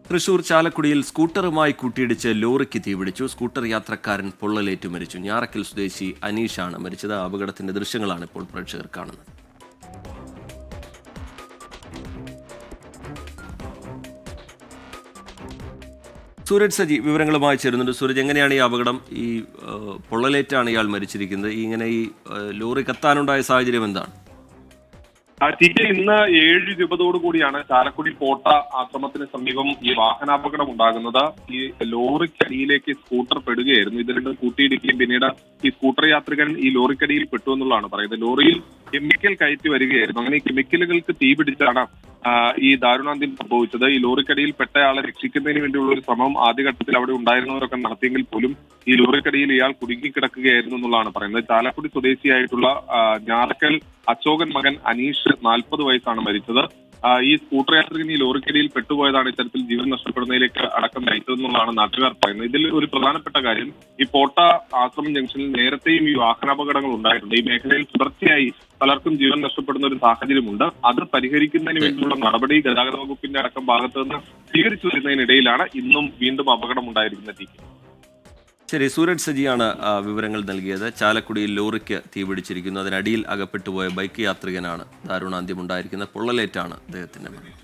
തൃശൂർ ചാലക്കുടിയിൽ സ്കൂട്ടറുമായി കൂട്ടിയിടിച്ച് ലോറിക്ക് തീപിടിച്ചു. സ്കൂട്ടർ യാത്രക്കാരൻ പൊള്ളലേറ്റു മരിച്ചു. ഞാറക്കൽ സ്വദേശി അനീഷാണ് മരിച്ചത്. അപകടത്തിന്റെ ദൃശ്യങ്ങളാണ് ഇപ്പോൾ പ്രേക്ഷകർ കാണുന്നത്. സൂരജ് സജി വിവരങ്ങളുമായി ചേരുന്നുണ്ട്. സൂരജ്, എങ്ങനെയാണ് ഈ അപകടം? ഈ പൊള്ളലേറ്റാണ് ഇയാൾ മരിച്ചിരിക്കുന്നത്. ഇങ്ങനെ ഈ ലോറി കത്താനുണ്ടായ സാഹചര്യം എന്താണ്? ഇന്ന് 7:20 കൂടിയാണ് ചാലക്കുടി കോട്ട ആശ്രമത്തിന് സമീപം ഈ വാഹനാപകടം ഉണ്ടാകുന്നത്. ഈ ലോറിക്കടിയിലേക്ക് സ്കൂട്ടർ പെടുകയായിരുന്നു. ഇത് രണ്ടും കൂട്ടിയിടിക്കുകയും പിന്നീട് ഈ സ്കൂട്ടർ യാത്രികൻ ഈ ലോറിക്കടിയിൽ പെട്ടു എന്നുള്ളതാണ് പറയുന്നത്. ലോറിയിൽ കെമിക്കൽ കയറ്റി വരികയായിരുന്നു. അങ്ങനെ ഈ കെമിക്കലുകൾക്ക് തീപിടിച്ചാണ് ഈ ദാരുണാന്ത്യം സംഭവിച്ചത്. ഈ ലോറിക്കടിയിൽ പെട്ടയാളെ രക്ഷിക്കുന്നതിന് വേണ്ടിയുള്ള ഒരു ശ്രമം ആദ്യഘട്ടത്തിൽ അവിടെ ഉണ്ടായിരുന്നവരൊക്കെ നടത്തിയെങ്കിൽ പോലും ഈ ലോറിക്കടിയിൽ ഇയാൾ കുടുങ്ങിക്കിടക്കുകയായിരുന്നു എന്നുള്ളതാണ് പറയുന്നത്. ചാലക്കുടി സ്വദേശിയായിട്ടുള്ള ഞാറക്കൽ അശോകൻ മകൻ അനീഷ് 40 വയസ്സാണ് മരിച്ചത്. ഈ സ്കൂട്ടർ യാത്രികൻ ഈ ലോറിക്കടിയിൽ പെട്ടുപോയതാണ് ഇത്തരത്തിൽ ജീവൻ നഷ്ടപ്പെടുന്നതിലേക്ക് അടക്കം നയിച്ചതെന്നുള്ളതാണ് നാട്ടുകാർ പറയുന്നത്. ഇതിൽ ഒരു പ്രധാനപ്പെട്ട കാര്യം, ഈ പോട്ട ആശ്രമം ജംഗ്ഷനിൽ നേരത്തെയും ഈ വാഹനാപകടങ്ങൾ ഉണ്ടായിട്ടുണ്ട്. ഈ മേഖലയിൽ തുടർച്ചയായി പലർക്കും ജീവൻ നഷ്ടപ്പെടുന്ന ഒരു സാഹചര്യമുണ്ട്. അത് പരിഹരിക്കുന്നതിന് വേണ്ടിയുള്ള നടപടി ഗതാഗത വകുപ്പിന്റെ അടക്കം ഭാഗത്തു നിന്ന് സ്വീകരിച്ചു വരുന്നതിനിടയിലാണ് ഇന്നും വീണ്ടും അപകടം ഉണ്ടായിരിക്കുന്നത്. ശരി, സൂരജ് സജിയാണ് വിവരങ്ങൾ നൽകിയത്. ചാലക്കുടിയിൽ ലോറിക്ക് തീപിടിച്ചിരിക്കുന്നു. അതിനടിയിൽ അകപ്പെട്ടുപോയ ബൈക്ക് യാത്രികനാണ് ദാരുണാന്ത്യം ഉണ്ടായിരിക്കുന്നത്. പൊള്ളലേറ്റാണ് അദ്ദേഹത്തിന്റെ മരണം.